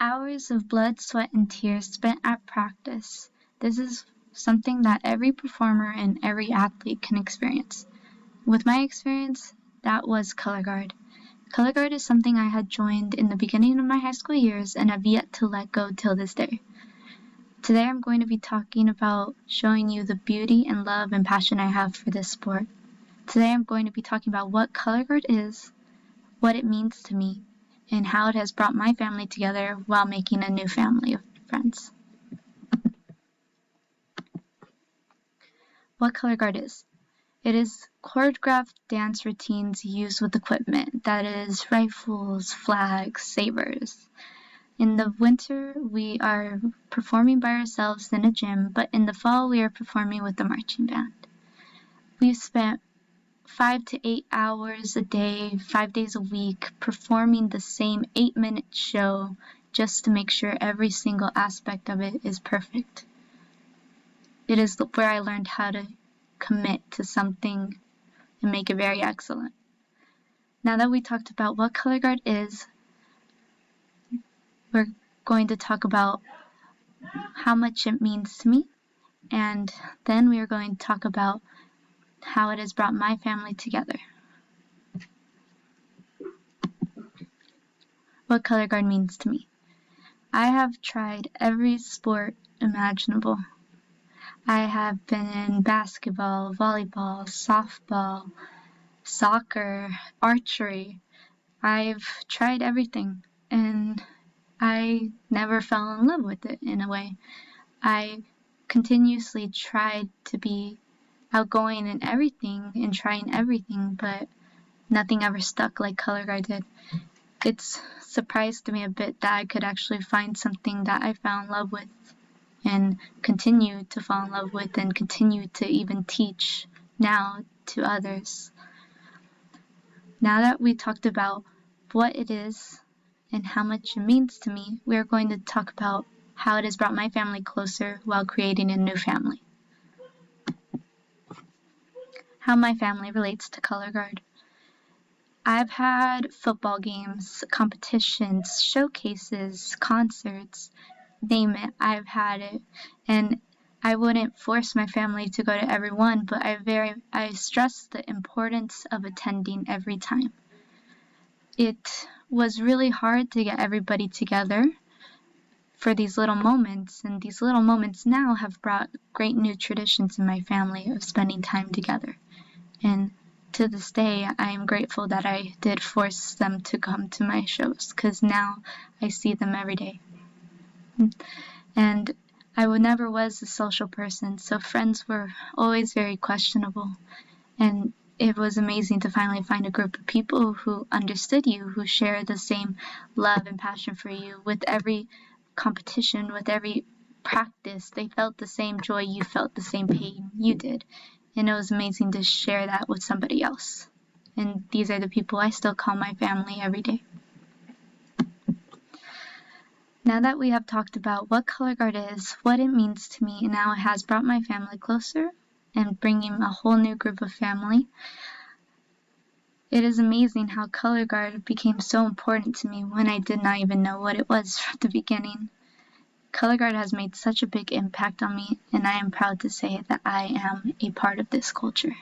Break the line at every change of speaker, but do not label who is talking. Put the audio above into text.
Hours of blood, sweat, and tears spent at practice. This is something that every performer and every athlete can experience. With my experience, that was color guard. Color guard is something I had joined in the beginning of my high school years and have yet to let go till this day. Today I'm going to be talking about showing you the beauty and love and passion I have for this sport. Today I'm going to be talking about what color guard is, what it means to me, and how it has brought my family together while making a new family of friends. What color guard is? It is choreographed dance routines used with equipment, that is, rifles, flags, sabers. In the winter, we are performing by ourselves in a gym, but in the fall, we are performing with the marching band. We've spent 5 to 8 hours a day, 5 days a week, performing the same 8-minute show just to make sure every single aspect of it is perfect. It is where I learned how to commit to something and make it very excellent. Now that we talked about what color guard is, we're going to talk about how much it means to me, and then we are going to talk about how it has brought my family together. What color guard means to me. I have tried every sport imaginable. I have been in basketball, volleyball, softball, soccer, archery. I've tried everything, and I never fell in love with it in a way. I continuously tried to be outgoing in everything and trying everything, but nothing ever stuck like color guard did. It's surprised me a bit that I could actually find something that I fell in love with and continue to fall in love with and continue to even teach now to others. Now that we talked about what it is and how much it means to me, we are going to talk about how it has brought my family closer while creating a new family. How my family relates to color guard. I've had football games, competitions, showcases, concerts, name it, I've had it. And I wouldn't force my family to go to every one, but I stress the importance of attending every time. It was really hard to get everybody together for these little moments, and these little moments now have brought great new traditions in my family of spending time together. And to this day, I am grateful that I did force them to come to my shows, because now I see them every day. And I never was a social person, so friends were always very questionable. And it was amazing to finally find a group of people who understood you, who shared the same love and passion for you. With every competition, with every practice, they felt the same joy you felt, the same pain you did. And it was amazing to share that with somebody else. And these are the people I still call my family every day. Now that we have talked about what color guard is, what it means to me, and how it has brought my family closer and bringing a whole new group of family, it is amazing how color guard became so important to me when I did not even know what it was from the beginning. Color guard has made such a big impact on me, and I am proud to say that I am a part of this culture.